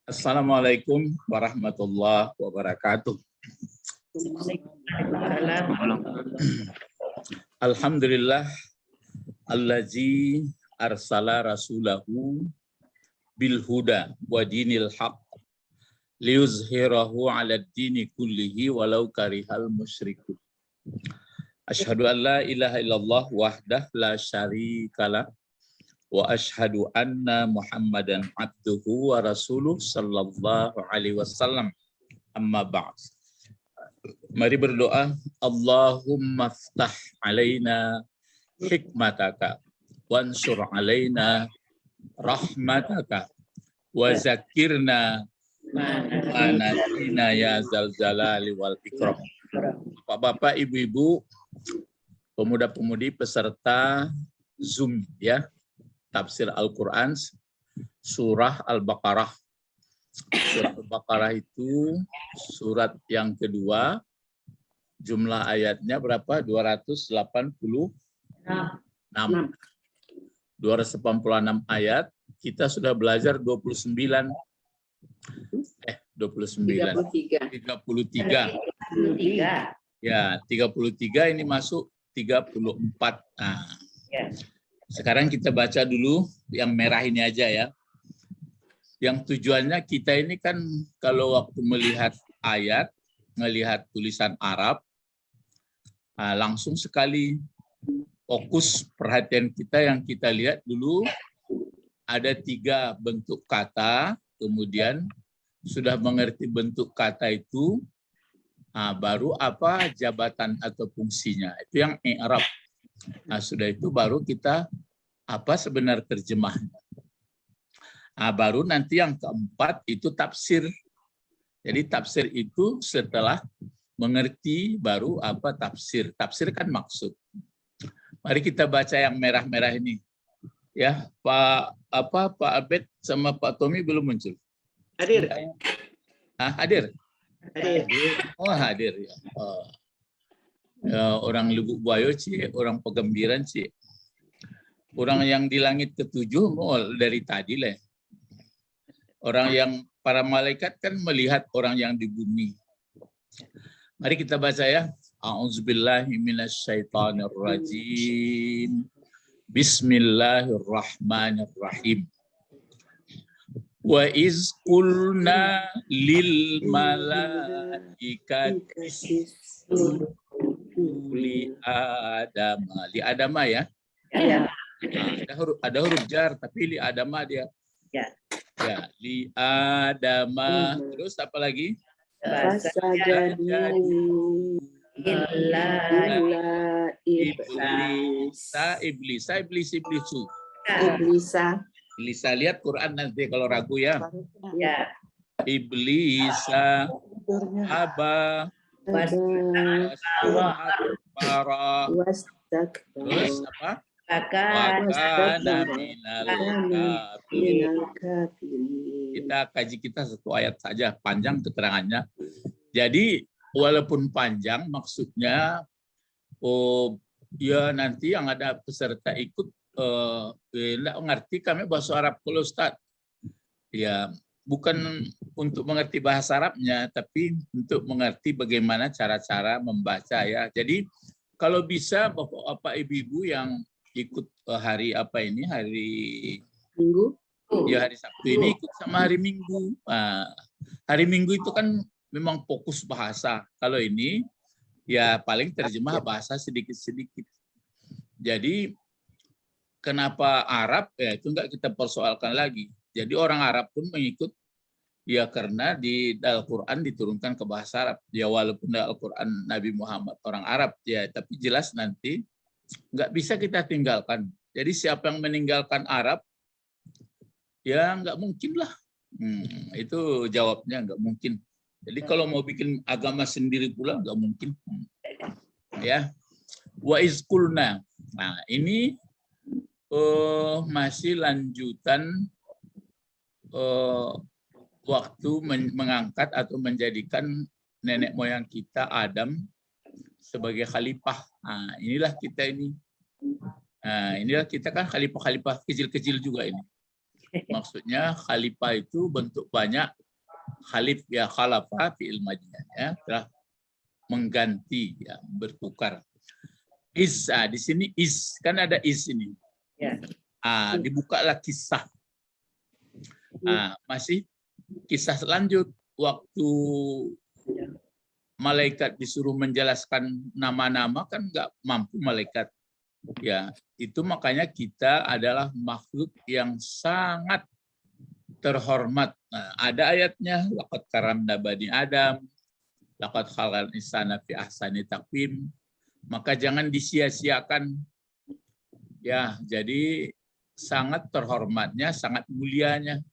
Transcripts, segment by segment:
Assalamualaikum warahmatullahi wabarakatuh. Alhamdulillah allazi arsala rasulahu bil huda wa dinil haq liyuzhirahu 'alad dini kullihi walau karihal musyrikun. Asyhadu an la ilaha illallah wahdah la syarikalah wa asyhadu anna Muhammadan abduhu wa rasuluh sallallahu alaihi wasallam. Amma ba'd. Mari berdoa. Allahumma ftah alaina hikmataka wansur alaina rahmataka wa zakirna manatina ya zal jalali wal ikram. Bapak-bapak, ibu-ibu, pemuda-pemudi peserta Zoom ya, tafsir Al-Quran surah Al-Baqarah. Surah Al-Baqarah itu surat yang kedua, jumlah ayatnya berapa? 286 ayat. Kita sudah belajar 33. Ya, 33 ini masuk 34. Nah, sekarang kita baca dulu yang merah ini aja ya. Yang tujuannya kita ini kan kalau waktu melihat ayat, melihat tulisan Arab, langsung sekali fokus perhatian kita yang kita lihat dulu ada 3 bentuk kata, kemudian sudah mengerti bentuk kata itu, baru apa jabatan atau fungsinya. Itu yang i'rab. Nah, sudah itu baru kita apa sebenar terjemahnya. Baru nanti yang keempat itu tafsir. Jadi tafsir itu setelah mengerti baru apa tafsir. Tafsir kan maksud. Mari kita baca yang merah-merah ini. Ya, Pak Abed sama Pak Tommy belum muncul. Hadir. Hadir. Oh, hadir ya. Orang Lubuk Buaya Ci, orang Pegambiran Ci. Orang yang di langit ketujuh dari tadi lah. Orang yang para malaikat kan melihat orang yang di bumi. Mari kita baca ya. A'udzubillahi minasyaitonirrajim. Bismillahirrahmanirrahim. Wa iz qulna lil malaikati li Adama. Li Adama ya? Ya. Ada huruf jar tapi li Adama dia. Ya. Ya, li Adama. Terus apa lagi? Fasajadu illa Iblisa. Iblisa. Lihat Quran nanti kalau ragu ya. Ya. Iblisa aba wastakbara. Terus apa? Wakana minal kafirin. Kita kaji kita 1 ayat saja, panjang keterangannya. Jadi walaupun panjang maksudnya ya nanti yang ada peserta ikut enggak mengerti kami bahasa Arab kalau Ustaz. Ya, bukan untuk mengerti bahasa Arabnya tapi untuk mengerti bagaimana cara-cara membaca ya. Jadi kalau bisa Bapak Ibu yang ikut hari apa ini, hari Minggu. Ya, hari Sabtu ini ikut sama hari Minggu. Hari Minggu itu kan memang fokus bahasa. Kalau ini ya paling terjemah bahasa sedikit-sedikit. Jadi kenapa Arab? Ya itu enggak kita persoalkan lagi. Jadi orang Arab pun mengikut ya karena di Al-Quran diturunkan ke bahasa Arab. Ya walaupun Al-Quran Nabi Muhammad orang Arab ya, tapi jelas nanti enggak bisa kita tinggalkan. Jadi siapa yang meninggalkan Arab ya nggak mungkin lah. Itu jawabnya nggak mungkin. Jadi kalau mau bikin agama sendiri pula nggak mungkin. Ya, wa izkulna. Nah ini masih lanjutan waktu mengangkat atau menjadikan nenek moyang kita Adam sebagai khalifah. Nah inilah kita ini. Nah inilah kita kan khalifah-khalifah kecil-kecil juga ini. Maksudnya khalifah itu bentuk banyak. Khalif ya khalafa fi'il madiyah ya, telah mengganti ya, bertukar. Is, di sini is, kan ada is ini. Ya. Dibukalah kisah. Masih kisah lanjut waktu malaikat disuruh menjelaskan nama-nama kan nggak mampu malaikat. Ya, itu makanya kita adalah makhluk yang sangat terhormat. Nah, ada ayatnya, laqad karamna bani Adam, laqad khalaqnal insana fi ahsani taqwim. Maka jangan disia-siakan. Ya, jadi sangat terhormatnya, sangat mulianya,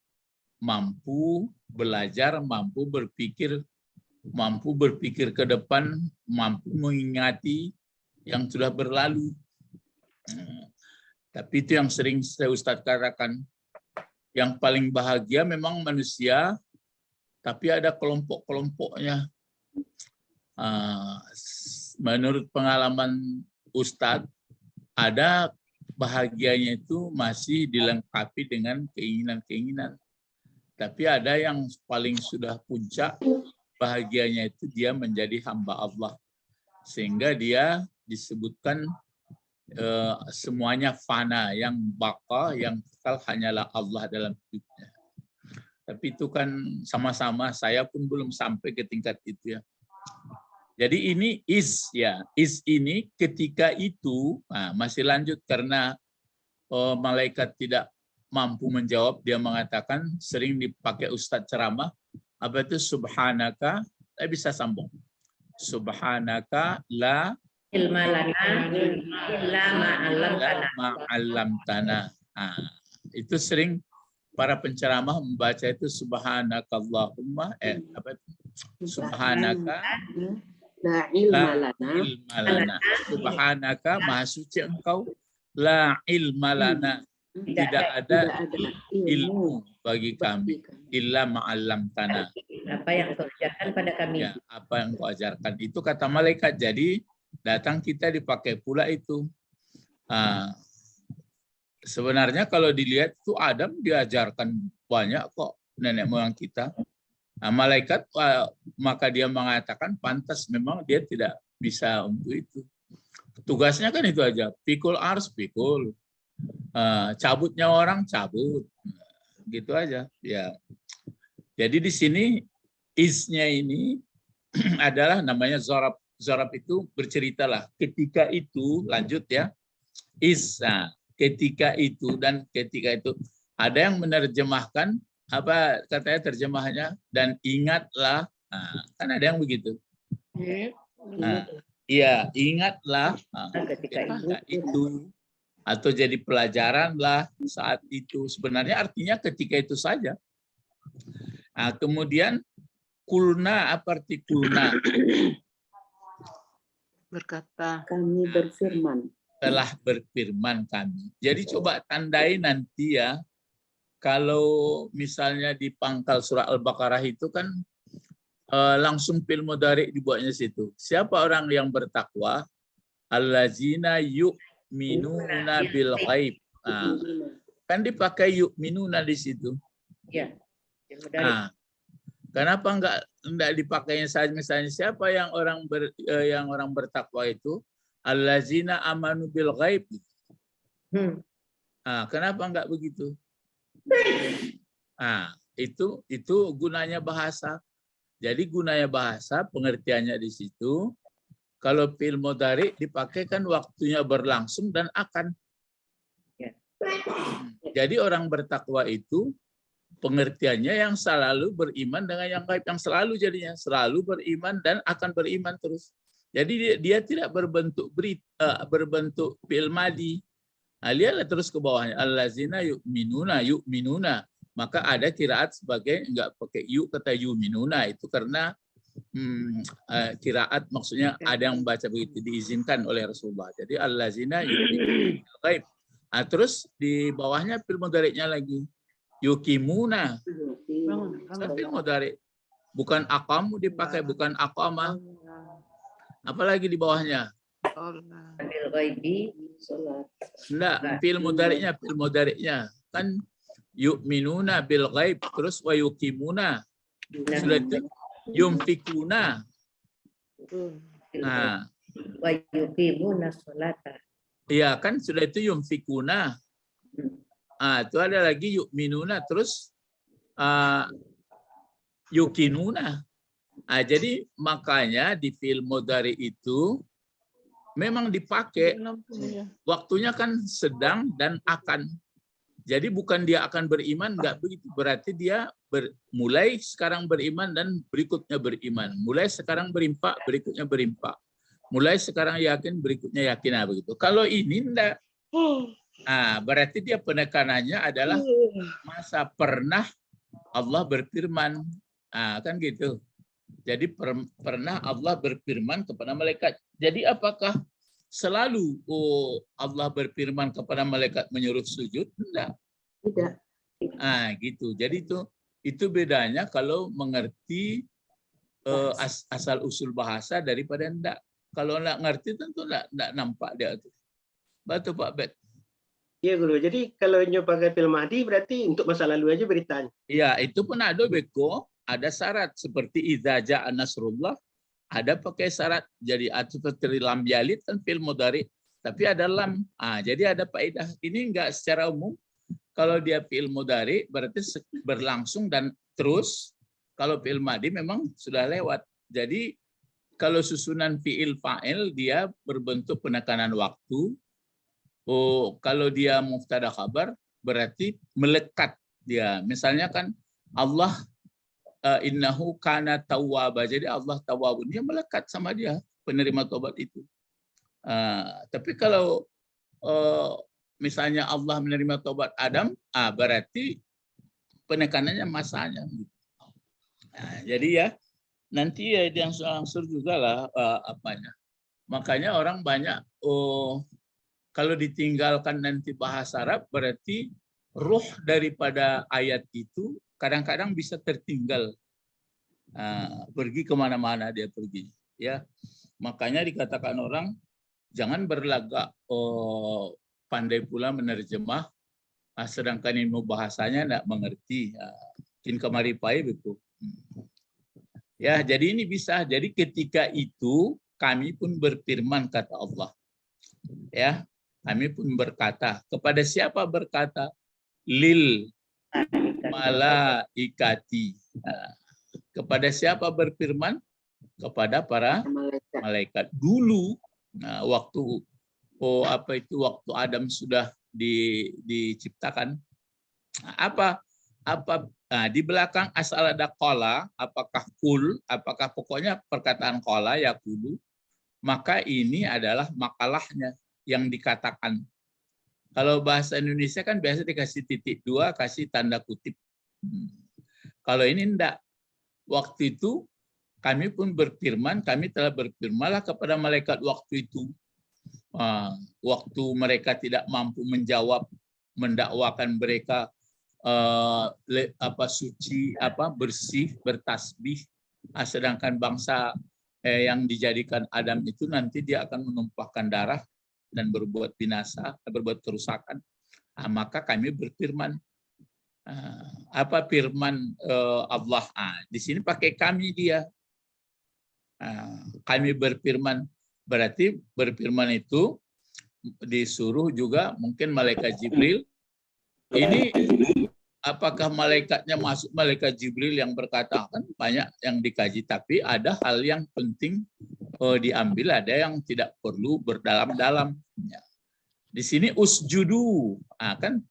mampu belajar, mampu berpikir ke depan, mampu mengingati yang sudah berlalu. Tapi itu yang sering saya Ustadz katakan, yang paling bahagia memang manusia, tapi ada kelompok-kelompoknya. Menurut pengalaman Ustadz, ada bahagianya itu masih dilengkapi dengan keinginan-keinginan. Tapi ada yang paling sudah puncak, bahagianya itu dia menjadi hamba Allah. Sehingga dia disebutkan semuanya fana, yang baqa, yang kekal hanyalah Allah dalam hidupnya. Tapi itu kan sama-sama, saya pun belum sampai ke tingkat itu ya. Jadi ini is ya, is ini ketika itu masih lanjut karena malaikat tidak mampu menjawab, dia mengatakan, sering dipakai Ustadz ceramah, apa itu subhanaka, saya bisa sambung. Subhanaka la ilma lana illa ma'allamtana. Itu sering para penceramah membaca itu subhanakallahumma apa itu? Subhanaka la ilma lana. Subhanaka maha suci engkau, la ilma lana, tidak ada ilmu bagi kami, illa ma'allamtana, apa yang kau ajarkan pada kami. Ya, apa yang kau ajarkan. Itu kata malaikat. Jadi datang kita dipakai pula itu. Sebenarnya kalau dilihat itu Adam diajarkan banyak kok nenek moyang kita. Malaikat maka dia mengatakan pantas memang dia tidak bisa untuk itu. Tugasnya kan itu aja. Pikul ars, pikul. Cabutnya orang, cabut. Gitu aja. Ya. Jadi di sini isnya ini adalah namanya zorab. Zorab itu berceritalah. Ketika itu, lanjut ya. Is, ketika itu dan ketika itu. Ada yang menerjemahkan, apa katanya terjemahannya, dan ingatlah. Kan ada yang begitu. Iya, ingatlah ketika itu. Atau jadi pelajaran lah saat itu. Sebenarnya artinya ketika itu saja. Kemudian kulna, apa arti kulna? Berkata, Kami berfirman. Telah berfirman kami. Jadi coba tandai nanti ya, kalau misalnya di pangkal surah Al-Baqarah itu kan langsung fil mudhari dibuatnya situ. Siapa orang yang bertakwa? Allazina yu'minuna bil ghaib. Kan dipakai yu'minuna di situ. Ya. Kenapa enggak dipakainya saja, misalnya siapa yang orang bertakwa itu? Allazina amanu bil ghaib. Kenapa enggak begitu? Itu gunanya bahasa. Jadi gunanya bahasa, pengertiannya di situ, kalau fi'il mudhari dipakai kan waktunya berlangsung dan akan. Jadi orang bertakwa itu pengertiannya yang selalu beriman dengan yang gaib, yang selalu jadinya selalu beriman dan akan beriman terus. Jadi dia tidak berbentuk fi'il madi. Lihatlah terus ke bawahnya, allazina yu'minuna. Maka ada qiraat sebagai enggak pakai kata yu'minuna, itu karena qiraat maksudnya ada yang membaca begitu, diizinkan oleh Rasulullah. Jadi allazina yu'minuna bil ghaib. Terus di bawahnya fi'il mudhari'nya lagi. Yukimuna. Fi'il mudhari. Bukan aqamu dipakai, bukan aqama. Apalagi di bawahnya? Enggak, fi'il mudhari'nya. Kan yu'minuna bil ghaib, terus wa yuqimuna. Sudah itu yumfikuna. Nah, wa yuqimuna sholata. iya kan sudah itu yumfikuna. Itu ada lagi yu'minuna, terus yuqinuna. Jadi makanya di fi'il mudhari itu memang dipakai waktunya kan sedang dan akan. Jadi bukan dia akan beriman, enggak begitu. Berarti dia mulai sekarang beriman dan berikutnya beriman. Mulai sekarang berimpak, berikutnya berimpak. Mulai sekarang yakin, berikutnya yakin. Nah, begitu. Kalau ini enggak. Berarti dia penekanannya adalah masa pernah Allah berfirman. Kan gitu. Jadi pernah Allah berfirman kepada malaikat. Jadi apakah selalu Allah berfirman kepada malaikat menyuruh sujud? Tidak. Tidak. Gitu. Jadi itu bedanya kalau mengerti asal usul bahasa daripada enggak. Kalau enggak ngerti tentu enggak nampak dia itu. Betul Pak Bet. Iya Guru. Jadi kalau pakai fil mahdi berarti untuk masa lalu aja beritanya. Iya, itu pun ada beko. Ada syarat seperti idza ja'a nasrullah, ada pakai syarat. Jadi seperti lam yalid kan fil mudhari, tapi ada lam. Jadi ada faedah. Ini enggak secara umum. Kalau dia fil mudhari berarti berlangsung dan terus. Kalau fil madhi memang sudah lewat. Jadi kalau susunan fiil fa'il dia berbentuk penekanan waktu. Kalau dia mubtada khabar berarti melekat dia. Misalnya kan Allah innahu kana tawwaba. Jadi Allah tawwabun, dia melekat sama dia, penerima tobat itu. Tapi kalau misalnya Allah menerima tobat Adam, berarti penekanannya masanya. Jadi ya nanti ya yang langsung juga lah apanya. Makanya orang banyak kalau ditinggalkan nanti bahasa Arab berarti ruh daripada ayat itu kadang-kadang bisa tertinggal, pergi kemana-mana dia pergi, ya. Makanya dikatakan orang jangan berlagak pandai pula menerjemah, sedangkan ilmu bahasanya tidak mengerti. Mungkin kemari pai betul. Ya, jadi ini bisa. Jadi ketika itu kami pun berfirman kata Allah, ya, kami pun berkata. Kepada siapa berkata? Lil malaikati. Kepada siapa berfirman? Kepada para malaikat. Dulu, waktu waktu Adam sudah diciptakan. Di belakang asal ada qala, apakah kul, apakah pokoknya perkataan qala ya kulu, maka ini adalah makalahnya yang dikatakan. Kalau bahasa Indonesia kan biasa dikasih titik dua, kasih tanda kutip. Kalau ini enggak. Waktu itu kami pun berfirman, kami telah berfirmanlah kepada malaikat waktu itu. Waktu mereka tidak mampu menjawab, mendakwakan mereka suci, bersih, bertasbih. Sedangkan bangsa yang dijadikan Adam itu nanti dia akan menumpahkan darah dan berbuat binasa, berbuat kerusakan. Maka kami berfirman. Apa firman Allah? Di sini pakai kami dia. Kami berfirman. Berarti berfirman itu disuruh juga mungkin malaikat Jibril. Ini apakah malaikatnya masuk malaikat Jibril yang berkata? Kan banyak yang dikaji, tapi ada hal yang penting diambil, ada yang tidak perlu berdalam-dalam. Di sini usjudu, kan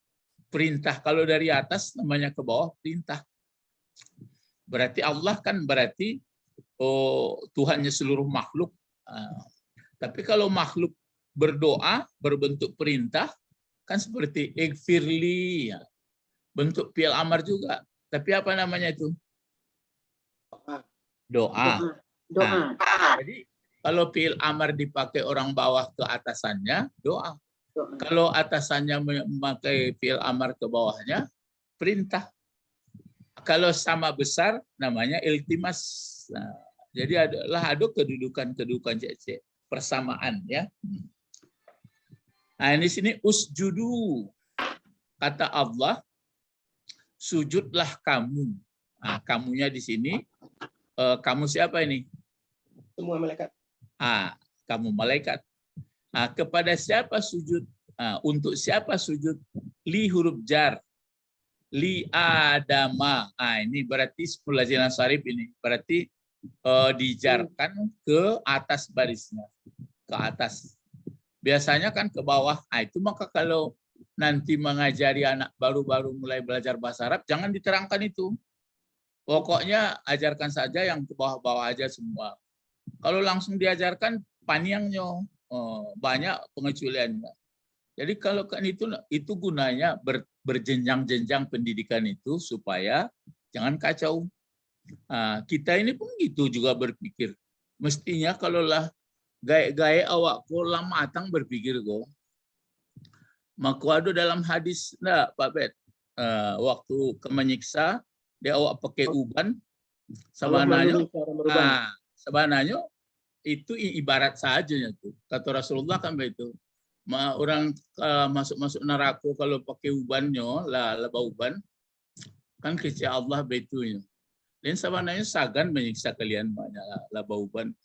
perintah. Kalau dari atas namanya ke bawah perintah. Berarti Allah kan berarti Tuhannya seluruh makhluk. Tapi kalau makhluk berdoa berbentuk perintah, kan seperti ighfirli, bentuk fi'il amar juga. Tapi apa namanya itu? Doa. Jadi kalau fi'il amar dipakai orang bawah ke atasannya, doa. Kalau atasannya memakai fi'il amar ke bawahnya, perintah. Kalau sama besar, namanya iltimas. Jadi ada kedudukan cek persamaan, ya. Nah, ini sini usjudu, kata Allah, sujudlah kamu. Nah, kamunya di sini, kamu siapa ini? Semua malaikat. Kamu malaikat. Kepada siapa sujud? Untuk siapa sujud? Li huruf jar. Li adama. Ini berarti sepuluh sarif ini. Berarti dijarkan ke atas barisnya. Ke atas. Biasanya kan ke bawah. Itu maka kalau nanti mengajari anak baru-baru mulai belajar bahasa Arab, jangan diterangkan itu. Pokoknya ajarkan saja yang ke bawah-bawah aja semua. Kalau langsung diajarkan, panjangnya banyak pengecualiannya. Jadi kalau kan itu gunanya berjenjang-jenjang pendidikan itu supaya jangan kacau. Kita ini pun gitu juga berpikir. Mestinya kalau lah gaya awak ko lama matang berpikir ko. Maka ada dalam hadis enggak Pak Bet, waktu menyiksa dia awak pakai uban sebenarnya itu ibarat saja tuh. Kata Rasulullah kan begitu. Orang masuk neraka kalau pakai ubannya laba uban kan kecil Allah betunya. Dan sebenarnya sagan menyiksa kalian banyak laba uban.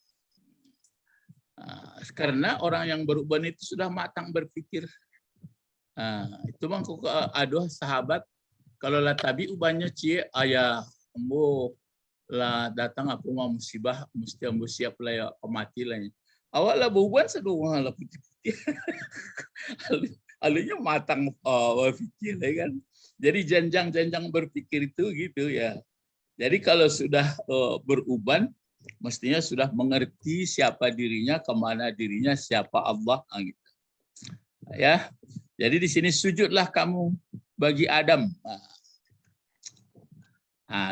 Karena orang yang beruban itu sudah matang berpikir. Itu bang aduh sahabat kalau lah tabi ubannya cie ayah embo lah datang aku mau musibah mesti ambo siap lah ya mati lah. Awak lah beruban sedua lah putih-putih. Alunya matang berpikir kan. Jadi jenjang-jenjang berpikir itu gitu ya. Jadi kalau sudah beruban mestinya sudah mengerti siapa dirinya, kemana dirinya, siapa Allah gitu. Ya. Jadi di sini sujudlah kamu bagi Adam.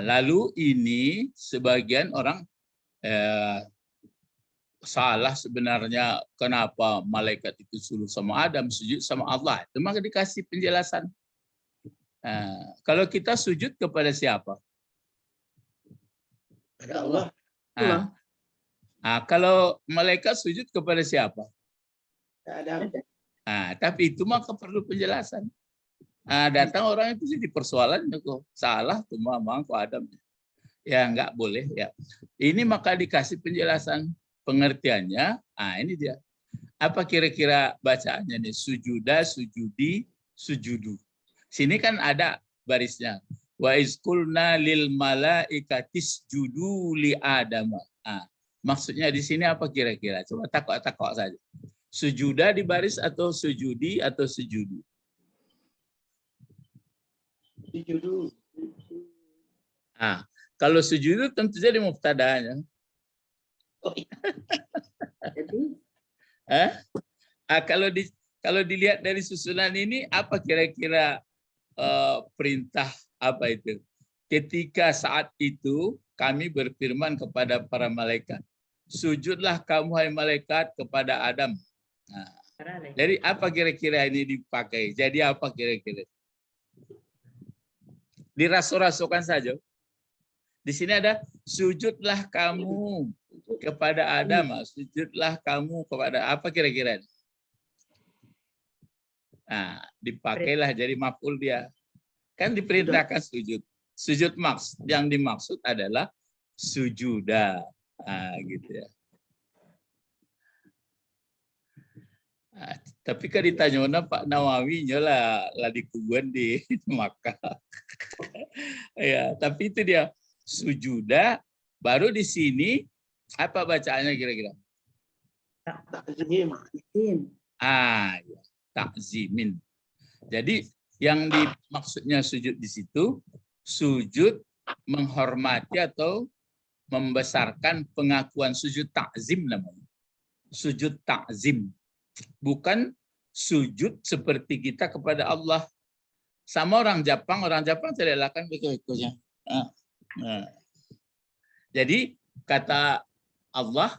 Lalu ini sebagian orang salah sebenarnya kenapa malaikat itu suruh sama Adam sujud sama Allah. Itu maka dikasih penjelasan. Kalau kita sujud kepada siapa? Ada Allah. Kalau malaikat sujud kepada siapa? Ada. Tapi itu maka perlu penjelasan. Datang orang itu jadi persoalan kok salah tuh memang kok Adam. Ya nggak boleh ya. Ini maka dikasih penjelasan pengertiannya. Ini dia. Apa kira-kira bacaannya nih? Sujuda, sujudi, sujudu. Sini kan ada barisnya. Wa izqulna lil malaikatis judu li Adama. Maksudnya di sini apa kira-kira? Coba takok saja. Sujuda di baris atau sujudi atau sujudu? Sujudu. Kalau sujudu tentu saja mubtada'nya. Kalau dilihat dari susunan ini apa kira-kira perintah apa itu? Ketika saat itu kami berfirman kepada para malaikat, sujudlah kamu hai malaikat kepada Adam. Jadi apa kira-kira ini dipakai? Jadi apa kira-kira? Diraso-rasokan saja. Di sini ada sujudlah kamu kepada Adam. Sujudlah kamu kepada apa kira-kira? Dipakailah jadi maf'ul dia. Kan diperintahkan sujud. Sujud yang dimaksud adalah sujuda. Gitu ya. Tapi kan ditanya Pak Nawawi lah di kuburan di Makkah. Ya, tapi itu dia sujuda. Baru di sini apa bacaannya kira-kira? Takzimin. Jadi yang dimaksudnya sujud di situ sujud menghormati atau membesarkan pengakuan sujud takzim namanya. Sujud takzim. Bukan sujud seperti kita kepada Allah. Sama orang Jepang tidak lakukan begitu-begitu. Jadi kata Allah,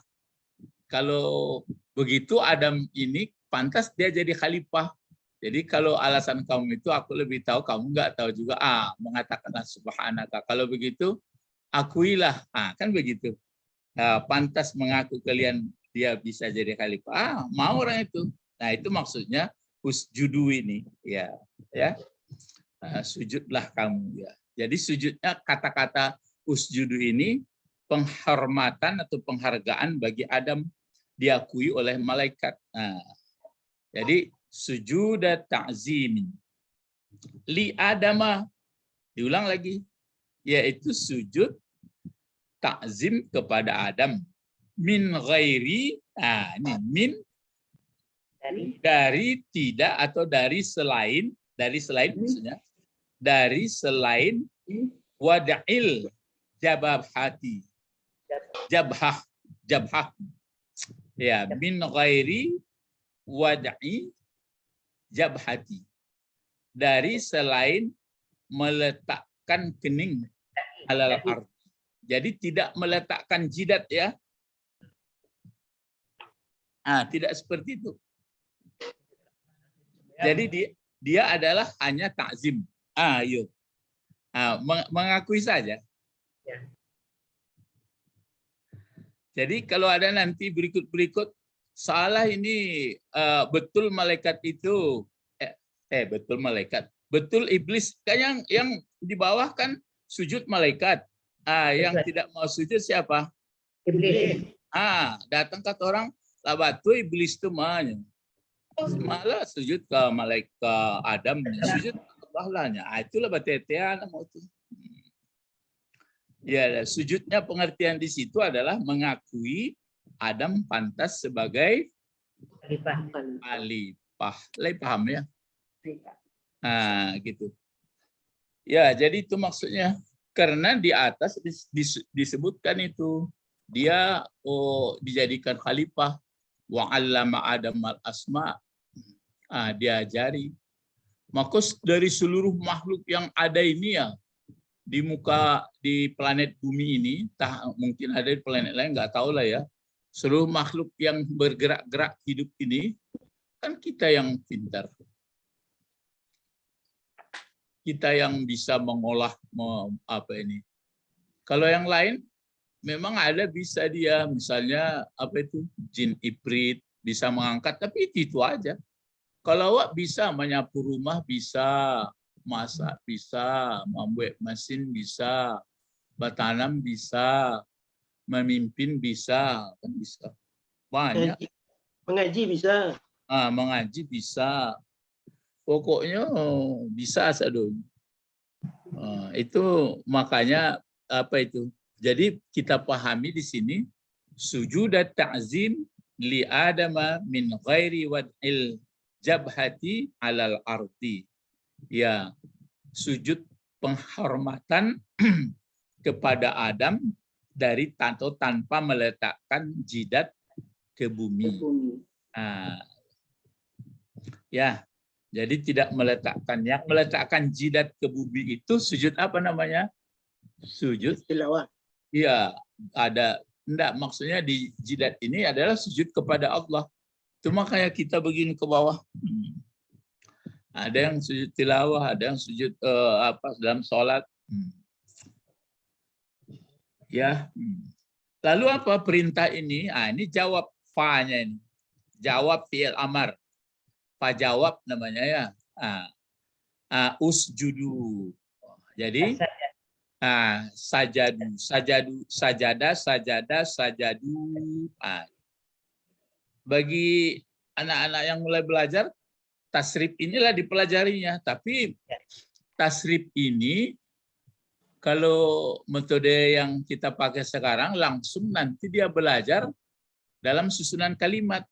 kalau begitu Adam ini pantas dia jadi khalifah. Jadi kalau alasan kamu itu aku lebih tahu, kamu nggak tahu juga. Mengatakanlah subhanaka. Kalau begitu, akuilah. Kan begitu. Pantas mengaku kalian dia bisa jadi khalifah. Mau orang itu. Nah itu maksudnya usjudu ini. Ya. Sujudlah kamu. Ya. Jadi sujudnya, kata-kata usjudu ini penghormatan atau penghargaan bagi Adam, diakui oleh malaikat. Nah, jadi sujud ta'zim li Adama, diulang lagi, yaitu sujud takzim kepada Adam min ghairi, ini min dari tidak atau dari selain maksudnya dari selain wada'il jabhati, jabhah ya, min ghairi wada'i jabhati, dari selain meletakkan kening alal ard. Jadi tidak meletakkan jidat ya. Tidak seperti itu. Jadi dia adalah hanya takzim. Ayo. Mengakui saja. Jadi kalau ada nanti berikut salah ini, betul malaikat itu, betul malaikat, betul iblis, kan yang di bawah kan sujud malaikat. Yang tidak mau sujud siapa? Iblis. Datang kata orang, labatu iblis itu malah sujud ke malaikat Adam, sujud ke bahlanya. Itulah batetean mau itu. Ya, sujudnya pengertian di situ adalah mengakui Adam pantas sebagai khalifah. Paham ya? Gitu. Ya, jadi itu maksudnya. Karena di atas disebutkan itu dia dijadikan khalifah, wa 'allama Adam al-asma, diajari. Maka dari seluruh makhluk yang ada ini ya di planet bumi ini, mungkin ada di planet lain nggak tahu lah ya. Seluruh makhluk yang bergerak-gerak hidup ini kan kita yang pintar. Kita yang bisa mengolah Kalau yang lain memang ada bisa dia, misalnya jin ifrit bisa mengangkat, tapi itu aja. Kalau awak bisa menyapu rumah, bisa masak, bisa membuat mesin, bisa bertanam, bisa memimpin, bisa kan bisa banyak. Mengaji bisa. Mengaji bisa. Pokoknya bisa sadun. Itu makanya Jadi kita pahami di sini sujud ta'zim li Adama min ghairi wad'il jabhati alal ardi. Ya, sujud penghormatan kepada Adam dari tanpa meletakkan jidat ke bumi. Ya. Jadi tidak meletakkan. Yang meletakkan jidat ke bumi itu sujud apa namanya? Sujud tilawah. Iya, maksudnya di jidat ini adalah sujud kepada Allah. Cuma kayak kita begini ke bawah. Ada yang sujud tilawah, ada yang sujud dalam sholat. Ya. Lalu apa perintah ini? Ini jawab fa-nya ini. Jawab fi'il amar. Jawab namanya ya. Usjudu. Jadi sajadu, sajada, sajadu. Bagi anak-anak yang mulai belajar, tasrif inilah dipelajarinya. Tapi tasrif ini kalau metode yang kita pakai sekarang langsung nanti dia belajar dalam susunan kalimat.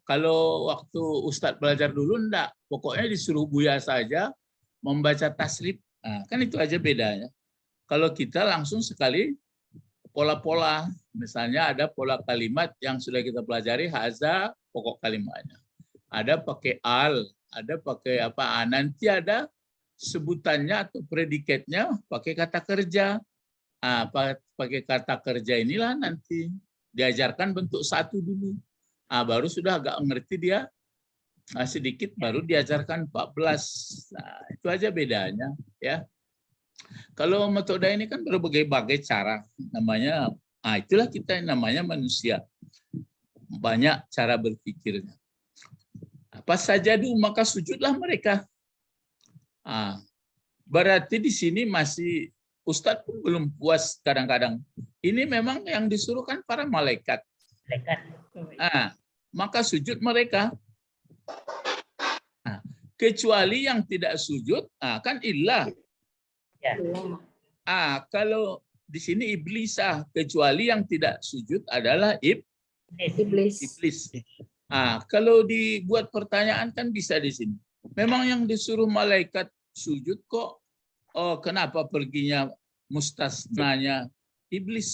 Kalau waktu Ustadz belajar dulu enggak, pokoknya disuruh Buya saja membaca tasrif. Kan itu aja bedanya. Kalau kita langsung sekali pola-pola, misalnya ada pola kalimat yang sudah kita pelajari, haza pokok kalimatnya. Ada pakai al, ada pakai apa? Nanti ada sebutannya atau predikatnya pakai kata kerja. Pakai kata kerja inilah nanti diajarkan bentuk satu dulu. Baru sudah agak ngerti dia sedikit, baru diajarkan 14. Itu aja bedanya ya. Kalau metode ini kan berbagai cara namanya. Itulah kita namanya manusia. Banyak cara berpikirnya. Apa saja maka sujudlah mereka. Berarti di sini masih Ustadz pun belum puas kadang-kadang. Ini memang yang disuruh kan para malaikat. Maka sujud mereka. Kecuali yang tidak sujud, kan illah. Kalau di sini iblis, kecuali yang tidak sujud adalah iblis. Kalau dibuat pertanyaan kan bisa di sini. Memang yang disuruh malaikat sujud kok. Kenapa perginya mustasnanya iblis?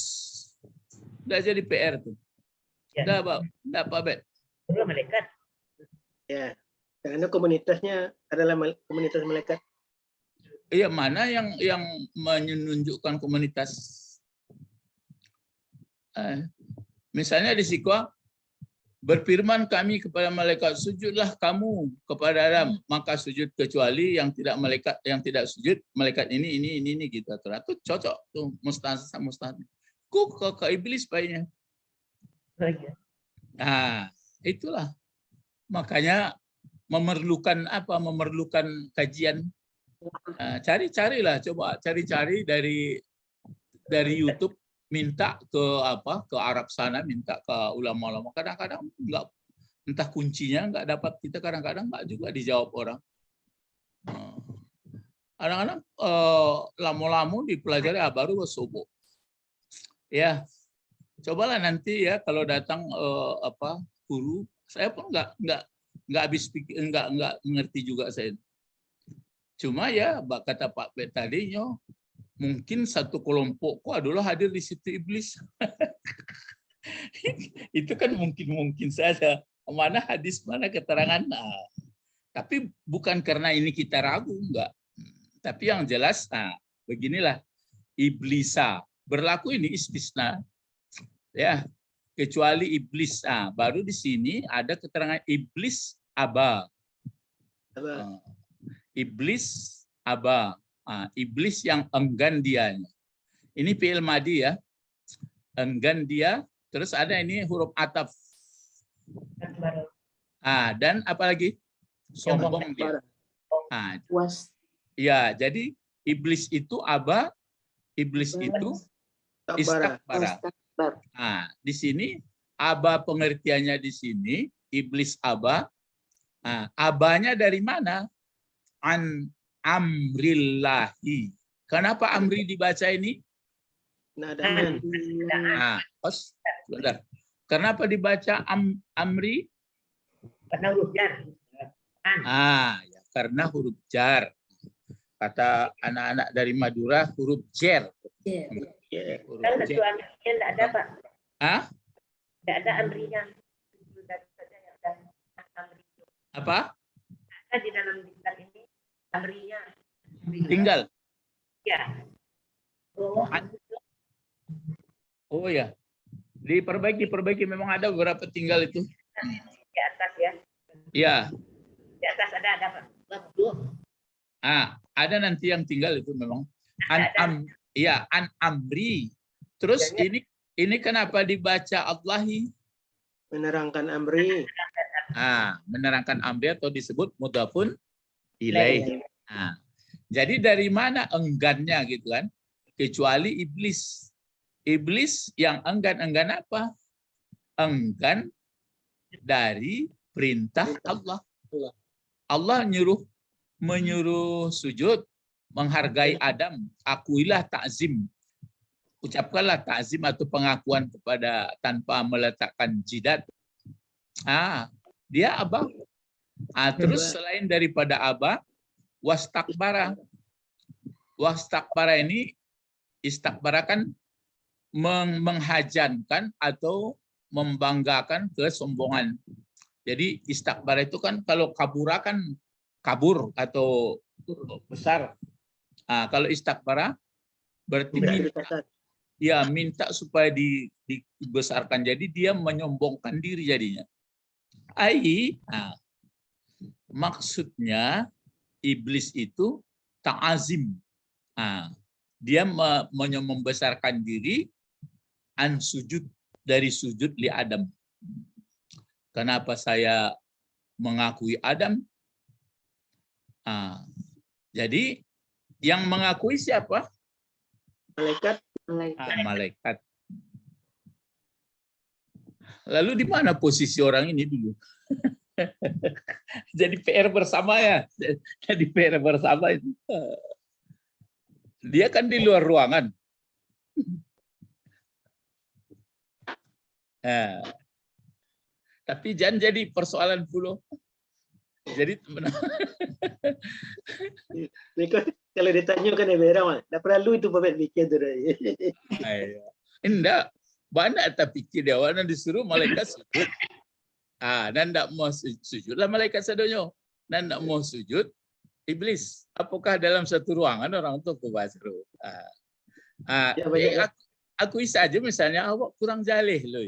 Udah jadi PR tuh. Udah, Pak. Udah, Pak Bet. Malaikat. Ya, karena komunitasnya adalah komunitas malaikat. Iya, mana yang menunjukkan komunitas? Misalnya di Sikwa, berfirman kami kepada malaikat, sujudlah kamu kepada Adam, maka sujud kecuali yang tidak sujud malaikat ini gitu. Itu cocok tuh mustahil. Kok ke iblis baiknya. Itulah makanya memerlukan kajian. Cari-carilah, coba cari-cari dari YouTube. Minta ke Arab sana, minta ke ulama-ulama. Kadang-kadang enggak, entah kuncinya enggak dapat, kita kadang-kadang enggak juga dijawab orang. Kadang-kadang lama-lama dipelajari baru subuh. Ya, cobalah nanti ya kalau datang guru, saya pun enggak habis pikir, enggak mengerti juga saya. Cuma ya kata Pak Bet tadinya, mungkin satu kelompokku adalah hadir di situ iblis. Itu kan mungkin saja. Mana hadis, mana keterangan. Tapi bukan karena ini kita ragu, enggak. Tapi yang jelas, beginilah. Iblisa. Berlaku ini istisna. Ya, kecuali iblis. Baru di sini ada keterangan iblis aba. Iblis aba. Iblis yang enggan dianya. Ini fi'il madi ya. Enggan dia. Terus ada ini huruf ataf. Dan apa lagi? Sombong dia. Ya, jadi iblis itu aba, iblis itu istakbara. Di sini aba pengertiannya di sini iblis aba. Abanya dari mana? Amrillahi. Kenapa amri dibaca ini? Sebentar. Kenapa dibaca amri? Karena huruf jar. Ya, karena huruf jar. Kata anak-anak dari Madura huruf jar. Kan betul amrinya tidak ada, Pak. Tidak ada amrinya. Apa? Ada di dalam kitab ini amrinya. Tinggal. Ya. Oh ya. Diperbaiki memang ada beberapa tinggal itu. Di atas ya. Iya. Di atas ada Pak. Ada nanti yang tinggal itu memang. An amri. Terus ini kenapa dibaca Allahi? Menerangkan amri. Menerangkan amri atau disebut mudhafun ilaih. Jadi dari mana enggannya gitu kan? Kecuali iblis. Iblis yang enggan apa? Enggan dari perintah Allah. Allah menyuruh sujud, menghargai Adam, akuilah takzim. Ucapkanlah takzim atau pengakuan kepada tanpa meletakkan jidat. Dia aba. Terus selain daripada aba, wastakbara. Wastakbara ini istakbara kan menghajankan atau membanggakan kesombongan. Jadi istakbara itu kan kalau kabura kan kabur atau besar. Kalau istakbara berarti minta supaya dibesarkan. Jadi dia menyombongkan diri jadinya. Maksudnya iblis itu ta'azim. Dia membesarkan diri sujud dari sujud li Adam. Kenapa saya mengakui Adam? Jadi Yang mengakui siapa? Malaikat. Malaikat. Lalu di mana posisi orang ini dulu? Jadi PR bersama ya. Jadi PR bersama itu. Dia kan di luar ruangan. Nah, tapi jangan jadi persoalan pula. Jadi kalau ditanya kan Ebera, tidak perlu itu Pak bikin tu. Enggak, banyak tapi pikir dia orang disuruh malaikat sujud. Dan tidak mau sujudlah malaikat sadonyo. Dan tidak mau sujud iblis. Apakah dalam satu ruangan orang itu kubasru? Aku saja misalnya awak kurang jaleh loh.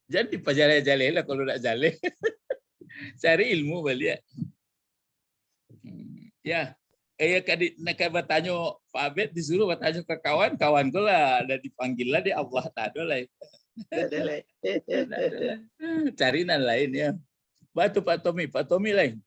Jadi pajaleh-jaleh lah kalau tidak jaleh. Cari ilmu balik. Ya, nak bertanya Pak Abed disuruh bertanya ke kawan tu lah, ada dipanggil lah di Allah tak ada lah. Cari nan lain ya. Batu Pak Tommy lain.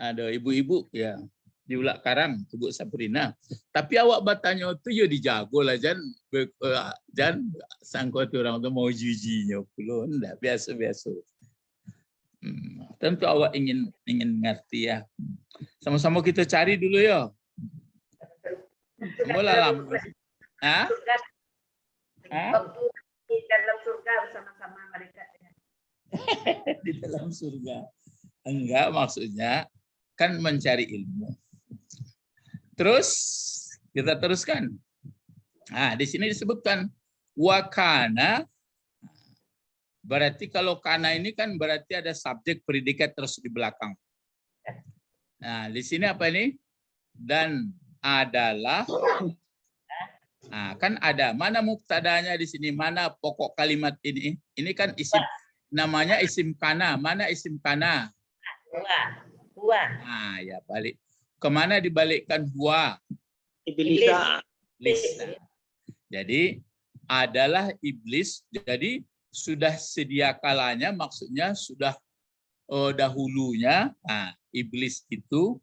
Ada ibu-ibu ya di Ulak Karang, Ibu Sabrina. Tapi awak bertanya tu ya dijago lah jangan sangkut orang tu mau jujinya pula, enggak biasa-biasa. Tentu awak ingin ngerti ya. Sama-sama kita cari dulu ya. Mula lama. Di dalam surga bersama-sama mereka. Di dalam surga. Enggak, maksudnya kan mencari ilmu. Terus kita teruskan. Di sini disebutkan wakana. Berarti kalau kana ini kan berarti ada subjek predikat terus di belakang. Nah, di sini apa ini? Dan adalah. Kan ada. Mana mubtadanya di sini? Mana pokok kalimat ini? Ini kan isim, namanya isim kana. Mana isim kana? Huwa. Ya balik. Kemana dibalikkan huwa? Iblis. Jadi adalah iblis. Jadi sudah sedia kalanya, maksudnya sudah dahulunya. Iblis itu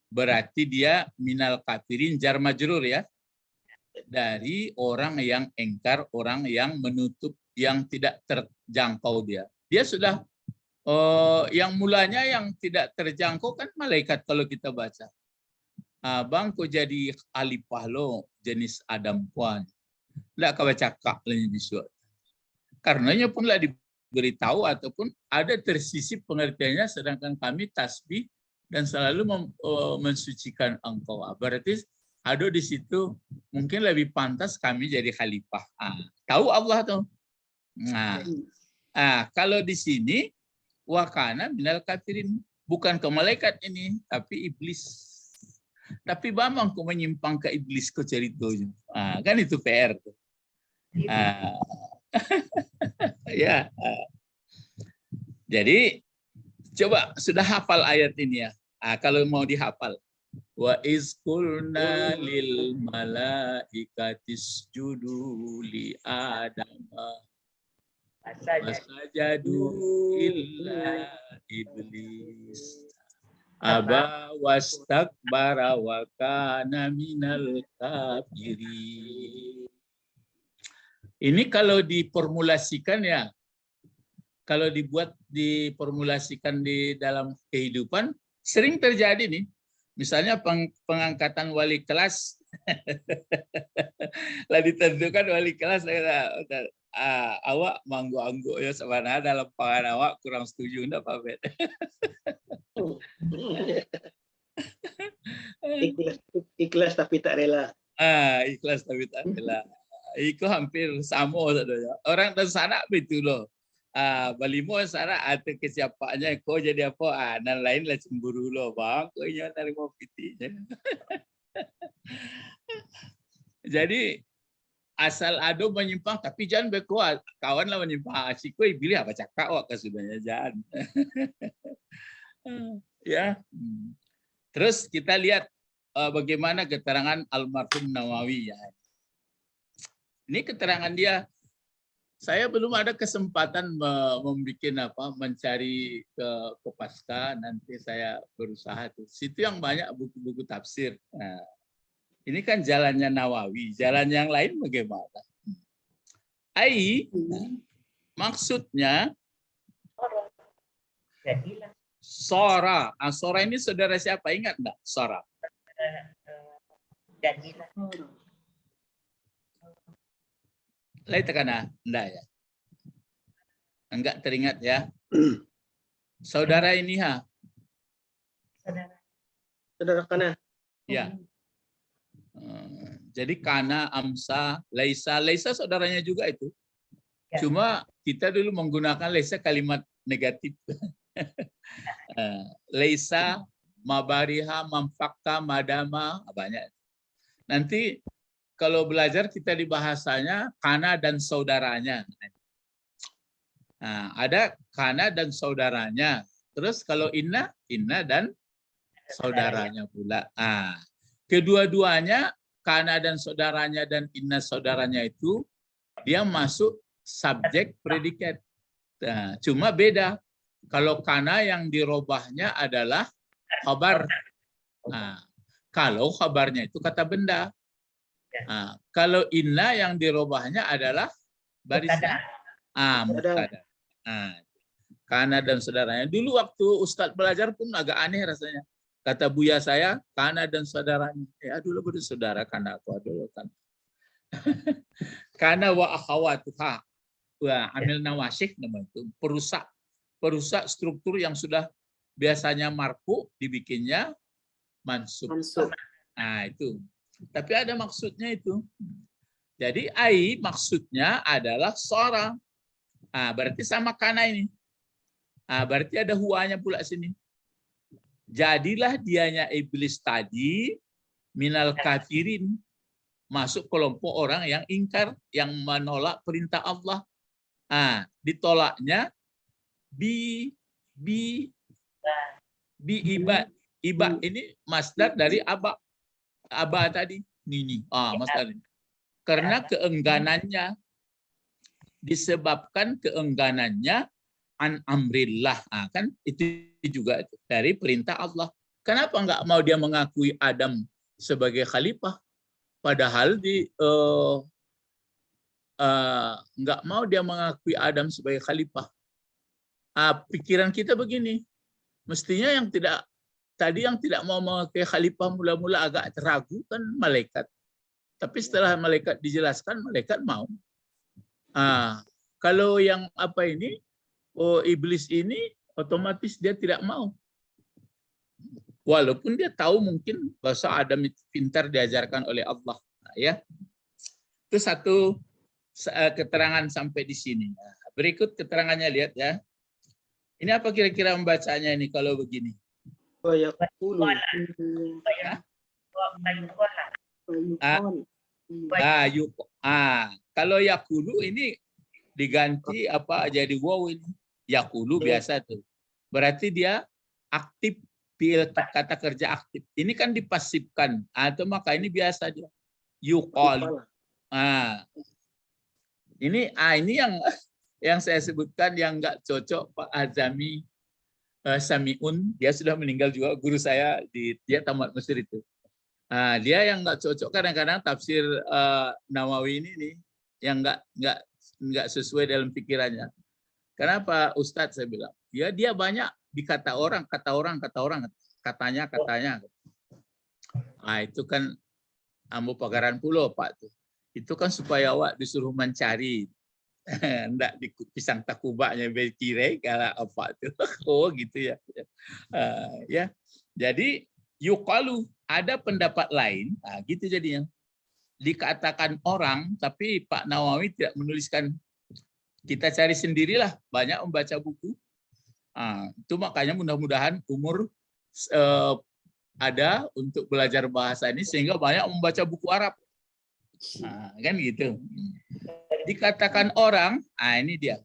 berarti dia minal kafirin jar majrur ya, dari orang yang engkar, orang yang menutup, yang tidak terjangkau dia. Dia sudah yang mulanya yang tidak terjangkau kan malaikat kalau kita baca. Bang kok jadi alipah lo jenis Adam puan. Enggak kau baca kak lain disuat. Karenanya punlah diberitahu ataupun ada tersisip pengertiannya, sedangkan kami tasbih dan selalu mensucikan engkau. Berarti ada di situ mungkin lebih pantas kami jadi khalifah. Tahu Allah tuh. Kalau di sini wakana minal kafirin, bukan ke malaikat ini, tapi iblis. Tapi bamang kok menyimpang ke iblis kok ceritanya. Kan itu PR tuh. Ya. Jadi coba sudah hafal ayat ini ya. Kalau mau dihafal. Wa iz qulna lil malaikatis judu li adama fasajadu illa iblis aba wastakbara wa kana minal kafirin. Ini kalau diformulasikan ya, kalau diformulasikan di dalam kehidupan, sering terjadi nih. Misalnya pengangkatan wali kelas, lah ditentukan wali kelas, awak manggu-anggu ya sebenarnya dalam pangan awak kurang setuju, enggak Pak Bet? Ikhlas tapi tak rela. Ikhlas tapi tak rela. Itu hampir sama saudara. Orang dan sana betul loh. Balimo sana atau kesiapaannya kau jadi apa? Dan lain lah cemburu loh bang. Kau yang terima pitinya. Jadi asal ada menyimpang, tapi jangan berkuat. Kawan lah menyimpang. Siko pilih apa cakap wak kesudahnya jangan. Ya. Terus kita lihat bagaimana keterangan almarhum Nawawi ya. Ini keterangan dia Saya belum ada kesempatan mencari ke Kopaska. Nanti saya berusaha tuh. Situ yang banyak buku-buku tafsir. Nah, ini kan jalannya Nawawi. Jalan yang lain bagaimana? Maksudnya Sora. Sora ini saudara siapa? Ingat enggak? Sora. Lain tekana? Enggak ya? Enggak teringat ya? Saudara ini ha? Saudara Kana. Ya. Jadi Kana, Amsa, Laisa. Laisa saudaranya juga itu. Ya. Cuma kita dulu menggunakan Laisa kalimat negatif. Laisa, Mabariha, Mamfakka, Madama, banyak. Nanti kalau belajar kita di bahasanya Kana dan saudaranya. Nah, ada Kana dan saudaranya. Terus kalau Inna dan saudaranya pula. Nah, kedua-duanya Kana dan saudaranya dan Inna saudaranya itu dia masuk subjek predikat. Nah, cuma beda. Kalau Kana yang dirobahnya adalah khabar. Nah, kalau khabarnya itu kata benda. Nah, kalau Inna yang dirobahnya adalah barisnya. Mubtada. Nah, Kana dan saudaranya. Dulu waktu Ustadz belajar pun agak aneh rasanya. Kata buya saya, Kana dan saudaranya. Dulu bersaudara Kana aku dulu kan. Kana wa akhawatuha. Wa amil nawasik namanya itu. Perusak struktur yang sudah biasanya marfu dibikinnya mansub. Nah, itu. Tapi ada maksudnya itu. Jadi maksudnya adalah Sora. Berarti sama Kana ini. Berarti ada huanya pula sini. Jadilah dianya iblis tadi minal kafirin, masuk kelompok orang yang ingkar, yang menolak perintah Allah. Ditolaknya iba ini masdar dari aba tadi ini. Masdar ini. Karena keengganannya, disebabkan keengganannya an amrillah, kan itu juga dari perintah Allah. Kenapa nggak mau dia mengakui Adam sebagai khalifah? Padahal nggak mau dia mengakui Adam sebagai khalifah. Pikiran kita begini, mestinya yang tidak mau mengakui khalifah mula-mula agak ragu kan malaikat. Tapi setelah malaikat dijelaskan, malaikat mau. Kalau yang iblis ini otomatis dia tidak mau. Walaupun dia tahu mungkin bahasa Adam itu pintar diajarkan oleh Allah. Itu satu keterangan sampai di sini. Berikut keterangannya, lihat ya. Ini apa kira-kira membacanya ini kalau begini? Kalau yakulu ini diganti jadi waw ini. Yakulu biasa tuh. Berarti dia aktif, kata kerja aktif. Ini kan dipasifkan. Atau maka ini biasa dia. Yuqalu. Ini yang saya sebutkan yang nggak cocok Pak Azami Samiun. Dia sudah meninggal juga, guru saya dia tamat Mesir itu. Dia yang nggak cocok kadang-kadang tafsir Nawawi ini nih yang nggak sesuai dalam pikirannya. Kenapa Ustadz saya bilang? Ya dia banyak dikata orang, katanya. Itu kan ambo pagaran pulau Pak tuh. Itu kan supaya awak disuruh mencari. Ndak di pisang takubaknya berkira kalau apa tuh. Oh gitu ya. Ya. Jadi yuqalu, ada pendapat lain, gitu jadinya. Dikatakan orang, tapi Pak Nawawi tidak menuliskan. Kita cari sendirilah, banyak membaca buku. Itu makanya mudah-mudahan umur ada untuk belajar bahasa ini sehingga banyak membaca buku Arab. Kan gitu. Dikatakan orang, ini dia.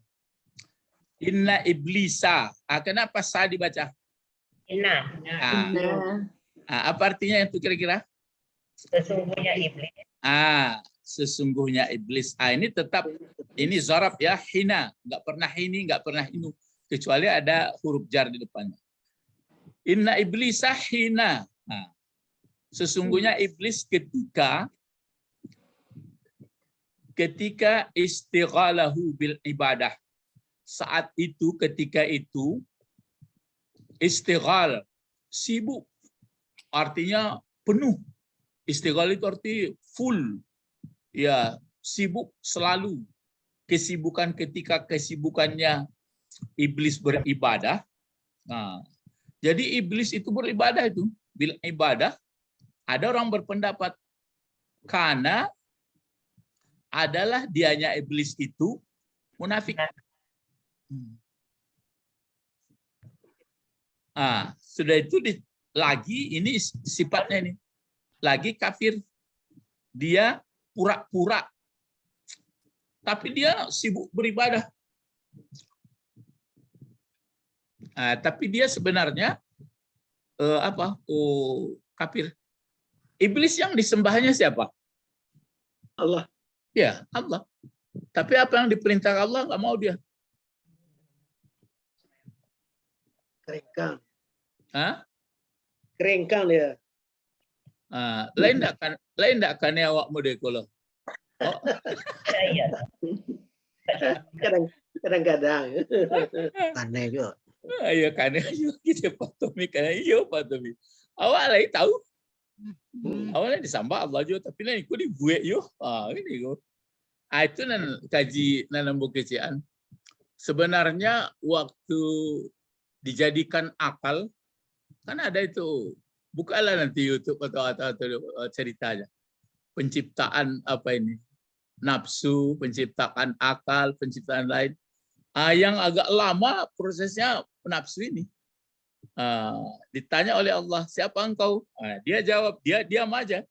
Inna iblisa. Kenapa sa dibaca? Inna. Apa artinya itu kira-kira? Sesungguhnya iblis. sesungguhnya iblis. Ini tetap ini zarab ya, hina, nggak pernah ini, nggak pernah inu, kecuali ada huruf jar di depannya. Inna iblisa hina. Nah, sesungguhnya iblis ketika istighalahu bil ibadah. Saat itu, ketika itu, istighal, sibuk, artinya penuh. Istighal itu arti full, ya, sibuk selalu. Kesibukan ketika kesibukannya iblis beribadah. Nah, jadi iblis itu beribadah itu, bil ibadah. Ada orang berpendapat karena adalah dianya iblis itu munafik. Sudah itu lagi ini sifatnya ini. Lagi kafir. Dia pura-pura. Tapi dia sibuk beribadah. Tapi dia sebenarnya kafir. Iblis yang disembahnya siapa? Allah. Ya, Allah. Tapi apa yang diperintah Allah nggak mau dia. Kerengkang. Hah? Kerengkang dia. Lain tak kan ya awak muda kalau. Oh. Kadang-kadang. Aneh juga. Ayo kan ayo kita patomi kan iyo patomi. Awak lagi tahu. Awalnya disambah Allah juga tapi lain ikut dibuat yo. Ini go. Itu nan kaji nanam bukecian. Sebenarnya waktu dijadikan akal kan ada itu. Bukalah nanti YouTube atau ceritanya. Penciptaan apa ini? Nafsu, penciptaan akal, penciptaan lain. Yang agak lama prosesnya nafsu ini. Ditanya oleh Allah, siapa engkau? Dia jawab, dia diam aja.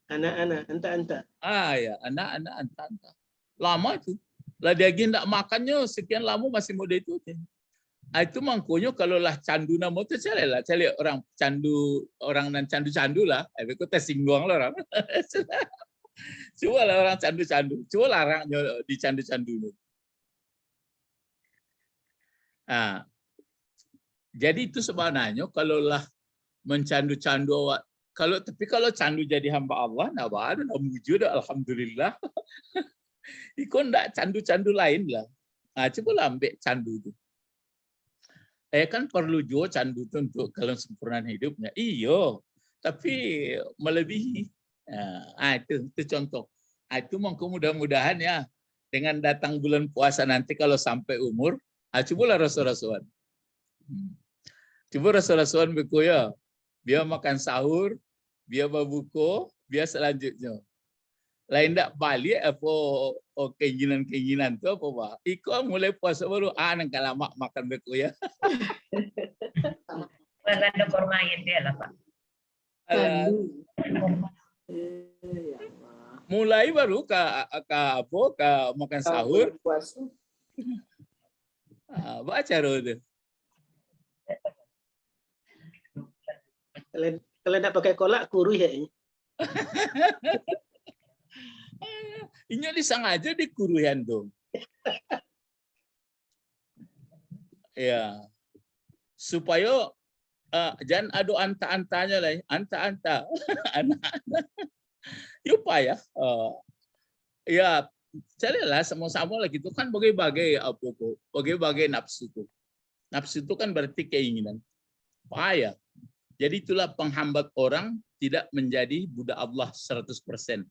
Anak-anak, anta-anta. Ya, anak-anak, anta-anta. Lama itu. Lah dia tidak makannya sekian lama masih muda itu. Itu mangkonya kalau lah candu nama itu cari orang candu, orang nan candu-candu lah. Aku tersinggung lah orang. Coba lah orang candu-candu. Coba larang di candu-candu. Jadi itu sebenarnya kalau lah mencandu-candu awak. Tapi kalau candu jadi hamba Allah, nah baru nak muji dah alhamdulillah. Ikut ndak candu-candu lain lah. Coba lah ambil candu itu. Kan perlu juga candu itu untuk kalau sempurnaan hidupnya. Iyo, tapi melebihi. Itu contoh. Itu mungkin mudah-mudahan ya dengan datang bulan puasa nanti kalau sampai umur, cobalah rasul-rasulan. Coba rasul-rasulan berkuya. Biar makan sahur, biar berbuka, biar selanjutnya. Lain tak balik apa keinginan-keinginan tu apa bah. Ikut mulai puasa baru nang lama makan berkuya. Ada korma dia lah Pak. Mulai baru ke makan sahur. Baca tu. Kalau nak pakai kolak kurus ya. Ini disengaja dikuruhan tuh. Ya. Supaya jangan adu anta-antanya lah. Anta-anta. Anak-anak. Yupa ya. Ya, carilah sama-sama lah gitu kan bagai-bagai bagai-bagai nafsu tuh. Nafsu itu kan berarti keinginan. Payah. Jadi itulah penghambat orang tidak menjadi budak Allah 100%.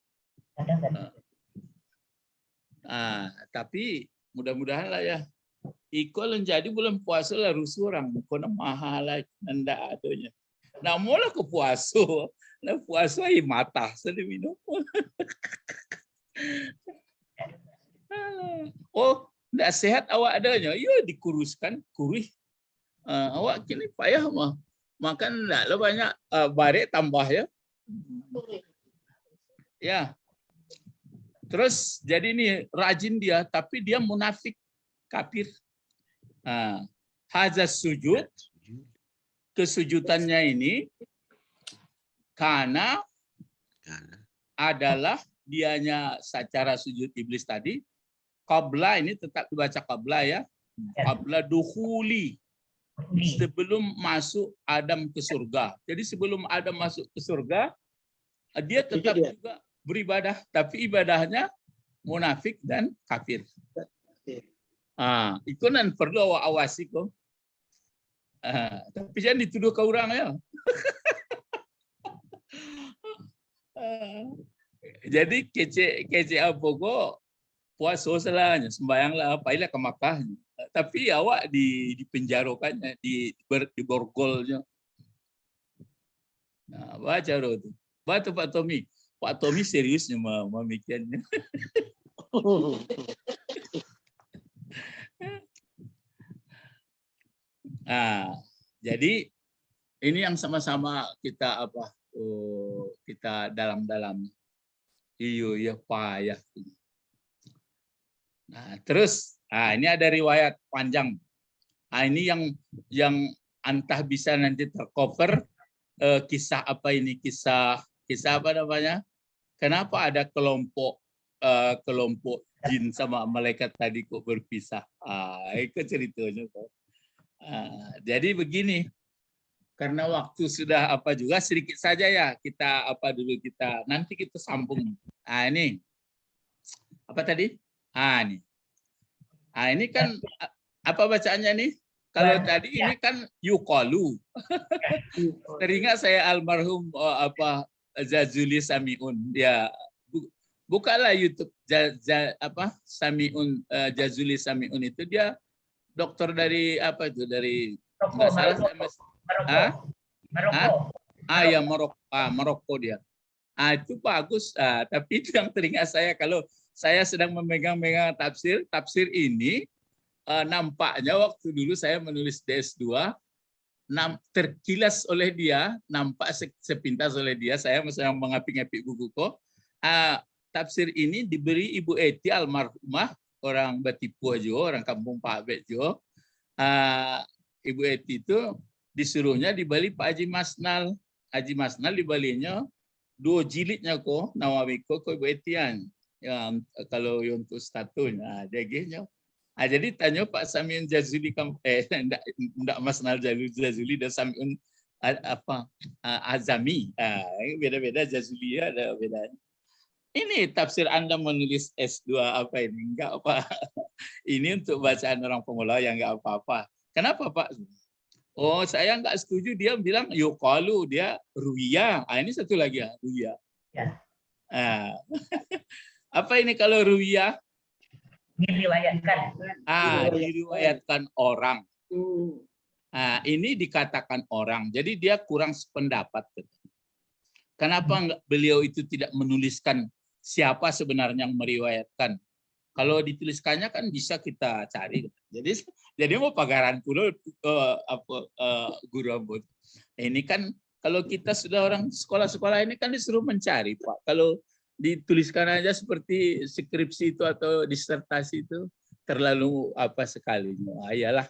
Tapi mudah-mudahan lah ya. Ikut menjadi bulan puasa lah rusuh orang. Kena mahal lah. Nanda adanya. Nah mula ke puasa. Nah puasa mata. Sedih minum. Tidak sehat awak adanya. Ya dikuruskan. Kurih. Awak kini payah mah. Makan tidaklah banyak barek tambah ya. Ya. Terus jadi ini rajin dia, tapi dia munafik, kafir. Hazas sujud, kesujudannya ini karena adalah dianya secara sujud iblis tadi, qabla ini tetap dibaca qabla ya. Qabla dukhuli, sebelum masuk Adam ke surga. Jadi sebelum Adam masuk ke surga, dia tetap juga beribadah, tapi ibadahnya munafik dan kafir. Itu nan perlu awak awasi kok. Tapi jangan dituduh ke orang ya. Jadi kece apa kok puasa selanya, sembayanglah apa ilah ke Makkah. Tapi awak dipenjarokannya, diborgolnya. Nah, baca itu. Baca Pak Tommy. Pak Tommy seriusnya memikirnya. Jadi ini yang sama-sama kita kita dalam iyo ya payah. Nah, terus ini ada riwayat panjang. Ini yang entah bisa nanti tercover kisah apa ini, kisah apa namanya? Kenapa ada kelompok jin sama malaikat tadi kok berpisah? Itu ceritanya kok. Jadi begini, karena waktu sudah juga sedikit saja ya kita nanti kita sambung. Ini apa tadi? Ini kan apa bacaannya nih? Kalau tadi ini kan yuqalu. Teringat saya almarhum Jazuli Samiun. Dia bukalah YouTube Samiun, Jazuli Samiun itu dia dokter dari dari Maroko dia. Itu bagus. Tapi itu yang teringat saya kalau saya sedang memegang tafsir ini, nampaknya waktu dulu saya menulis DS2 terkilas oleh dia, nampak sepintas oleh dia. Saya sedang mengapik-ngapik buku kok. Tafsir ini diberi Ibu Eti almarhumah, orang Batipu Jo, orang kampung Pak Abed Jo. Ibu Eti itu disuruhnya dibeli Pak Haji Masnal. Haji Masnal dibalinya 2 jilidnya kok, Nawawi kok Ibu Etian. Yang kalau untuk statunya DG-nya. Jadi tanya Pak Samiun Jazuli enggak Masnal Jazuli dan Samiun Azami. Beda-beda Jazuli ada bedanya. Ini tafsir Anda menulis S2 apa ini? Enggak apa. Ini untuk bacaan orang pemula yang enggak apa-apa. Kenapa Pak? Oh, saya enggak setuju. Dia bilang yuqalu, dia ruya. Ini satu lagi ya, ruya. Ya. Apa ini kalau ruya? Diriwayatkan. Diriwayatkan orang. Ini dikatakan orang. Jadi dia kurang sependapat. Kenapa beliau itu tidak menuliskan siapa sebenarnya yang meriwayatkan? Kalau dituliskannya kan bisa kita cari. Jadi mau pagaran pula guru ambut. Ini kan kalau kita sudah orang sekolah-sekolah ini kan disuruh mencari, Pak. Kalau dituliskan aja seperti skripsi itu atau disertasi itu terlalu sekali. Ayalah.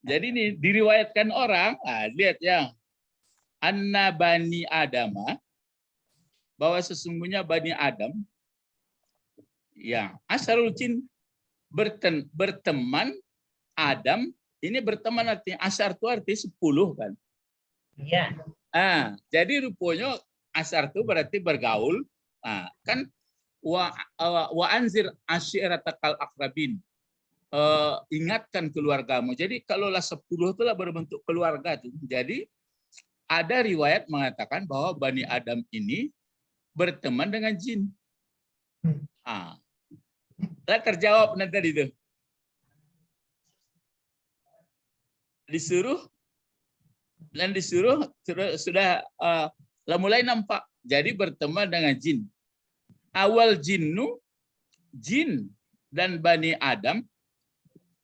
Jadi ini diriwayatkan orang. Lihat ya. Anna bani Adama, bahwa sesungguhnya Bani Adam, ya, asharul jin, berteman Adam, ini berteman artinya, ashar itu artinya 10 kan. Iya. Jadi rupanya ashar itu berarti bergaul. Kan wa anzir asyiratakal akrabin. Ingatkan keluargamu. Jadi kalaulah 10 itulah berbentuk keluarga tuh. Jadi ada riwayat mengatakan bahwa Bani Adam ini berteman dengan jin. Lah terjawab nanti itu. Disuruh sudah mulai nampak. Jadi berteman dengan jin. Awal jin dan Bani Adam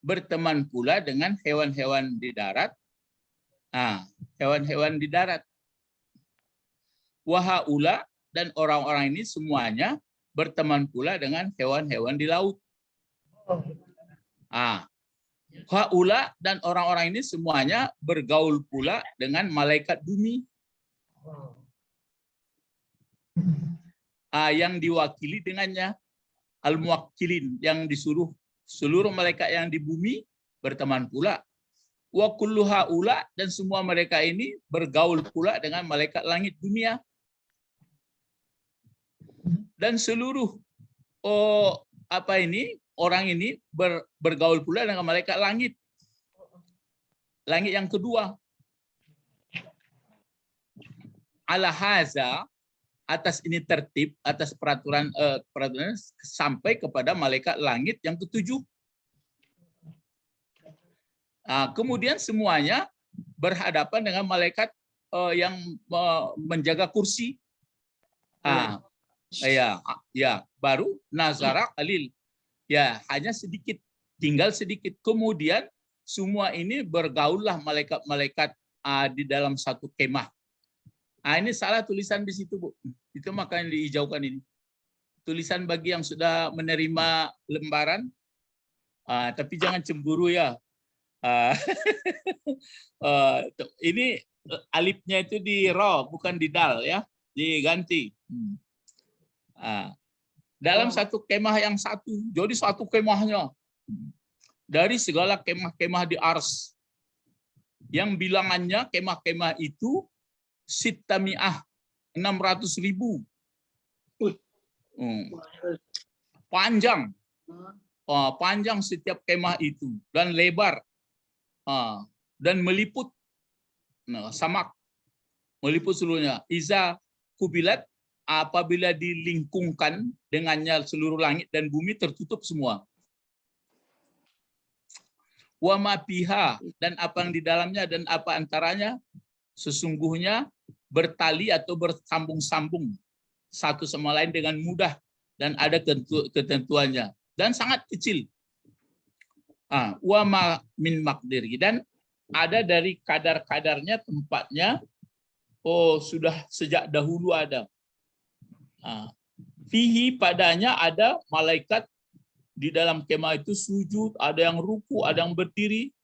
berteman pula dengan hewan-hewan di darat. Hewan-hewan di darat. Wahaula dan orang-orang ini semuanya berteman pula dengan hewan-hewan di laut. Haula dan orang-orang ini semuanya bergaul pula dengan malaikat bumi. Yang diwakili dengannya al-muwakkilin, yang disuruh seluruh malaikat yang di bumi berteman pula. Wa kullu haula, dan semua mereka ini bergaul pula dengan malaikat langit dunia. Dan seluruh orang ini bergaul pula dengan malaikat langit. Langit yang kedua. Ala haza, atas ini tertib, atas peraturan sampai kepada malaikat langit yang ketujuh. Kemudian semuanya berhadapan dengan malaikat yang menjaga kursi. Baru nazara qalil. Ya, hanya sedikit, tinggal sedikit. Kemudian semua ini bergaullah malaikat-malaikat di dalam satu kemah. Ini salah tulisan di situ, Bu. Itu makanya dihijaukan ini. Tulisan bagi yang sudah menerima lembaran, tapi jangan cemburu ya. Ini alifnya itu di ra, bukan di dal ya, diganti. Dalam satu kemah yang satu, jadi satu kemahnya dari segala kemah-kemah di ars, yang bilangannya kemah-kemah itu sittami'ah, 600.000. Panjang, panjang setiap kemah itu, dan lebar, dan meliput samak, meliput seluruhnya. Iza kubilat, apabila dilingkungkan dengannya seluruh langit dan bumi tertutup semua. Wa ma biha, dan apa yang di dalamnya dan apa antaranya sesungguhnya bertali atau bersambung-sambung satu sama lain dengan mudah, dan ada ketentuannya dan sangat kecil. Wa ma min maqdir, dan ada dari kadar-kadarnya, tempatnya sudah sejak dahulu ada. Fihi, padanya ada malaikat di dalam kemah itu sujud, ada yang ruku, ada yang berdiri.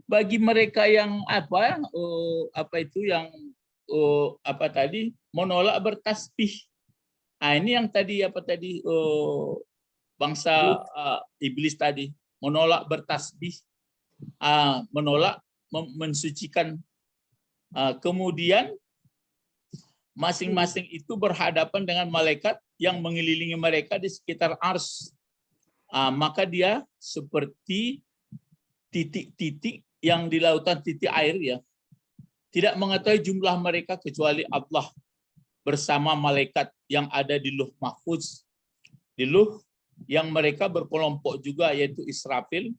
Bagi mereka yang menolak bertasbih. Ini yang tadi bangsa iblis tadi menolak bertasbih, menolak mensucikan. Kemudian masing-masing itu berhadapan dengan malaikat yang mengelilingi mereka di sekitar ars. Maka dia seperti titik-titik yang di lautan, titik air ya. Tidak mengetahui jumlah mereka kecuali Allah bersama malaikat yang ada di Luh Mahfuz. Di Luh yang mereka berkelompok juga, yaitu Israfil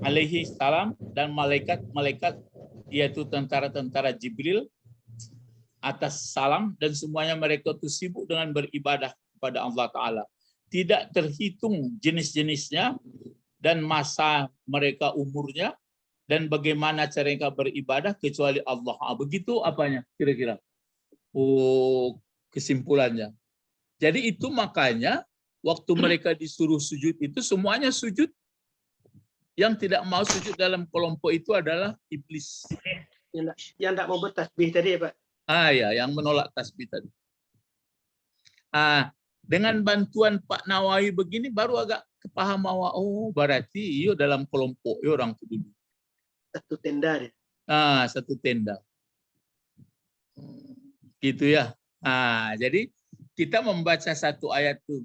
alaihi salam, dan malaikat-malaikat yaitu tentara-tentara Jibril atas salam, dan semuanya mereka itu sibuk dengan beribadah kepada Allah Ta'ala. Tidak terhitung jenis-jenisnya dan masa mereka umurnya dan bagaimana cara mereka beribadah kecuali Allah. Begitu apanya kira-kira? Kesimpulannya. Jadi itu makanya waktu mereka disuruh sujud itu semuanya sujud. Yang tidak mau sujud dalam kelompok itu adalah iblis. Yang tidak mau bertasbih tadi ya Pak? Ya, yang menolak tasbih tadi. Dengan bantuan Pak Nawawi begini baru agak kepaham bahwa berarti dalam kelompok orang itu dulu. Satu tenda ya. Satu tenda. Gitu ya. Jadi kita membaca satu ayat itu.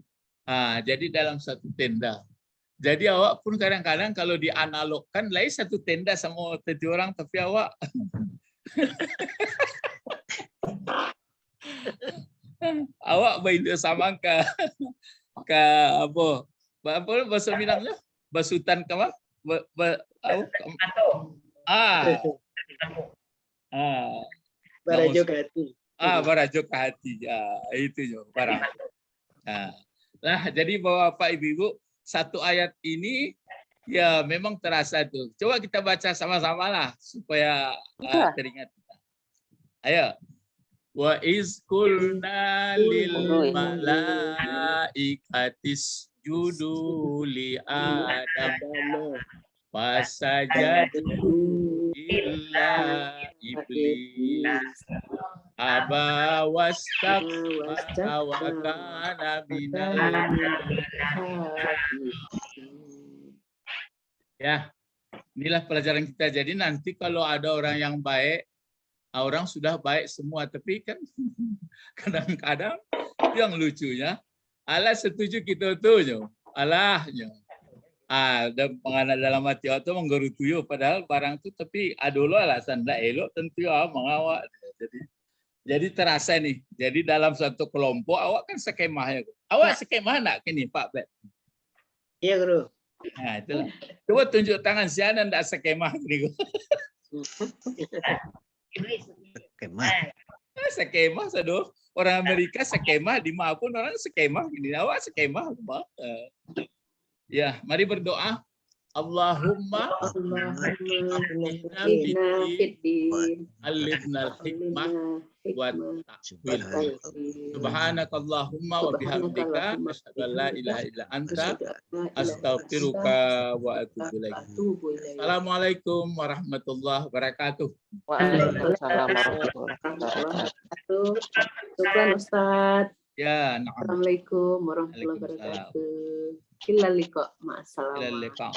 Jadi dalam satu tenda. Jadi awak pun kadang-kadang kalau dianalogkan lain satu tenda sama tujuh orang, tapi awak awak baik sama ke apa bahasa Minangnya basutan ke apa? Barajo ke hati. Barajo ke hati. Itu yo barang. Jadi Bapak Ibu, satu ayat ini ya memang terasa tuh. Coba kita baca sama-sama lah supaya teringat kita. Ayo. Wa iz qulna lil malaikatis judu li adam fasajadu illa iblis aba wastakbara wa kana minal. Ya, inilah pelajaran kita. Jadi nanti kalau ada orang yang baik, orang sudah baik semua, tapi kan kadang-kadang yang lucunya, Allah setuju kita tuh, Allahnya. Dan penganak dalam hati itu menggerutuyo padahal barang itu tapi adulo alasan dah elok tentu mengawak. Jadi terasa nih. Jadi dalam satu kelompok awak kan skemanya. Awak skemah nak kini Pak Bet? Iya, Guru. Nah, itulah. Coba tunjuk tangan siapa ndak skemah nih. Skemah seduh. Orang Amerika skemah, di mana pun orang skemah gini. Awak skemah apa? Ya, mari berdoa. Allahumma allimnal hikmah wa ta'wil. Subhanakallahumma wa bihamdika asyhadu an la ilaha illa anta astaghfiruka wa atubu ilaik. Assalamualaikum warahmatullahi wabarakatuh. Waalaikumsalam warahmatullahi wabarakatuh. Syukran Ustaz. Ya, Assalamualaikum warahmatullahi wabarakatuh. Illa liqa. Ma'assalam. Ila liqa.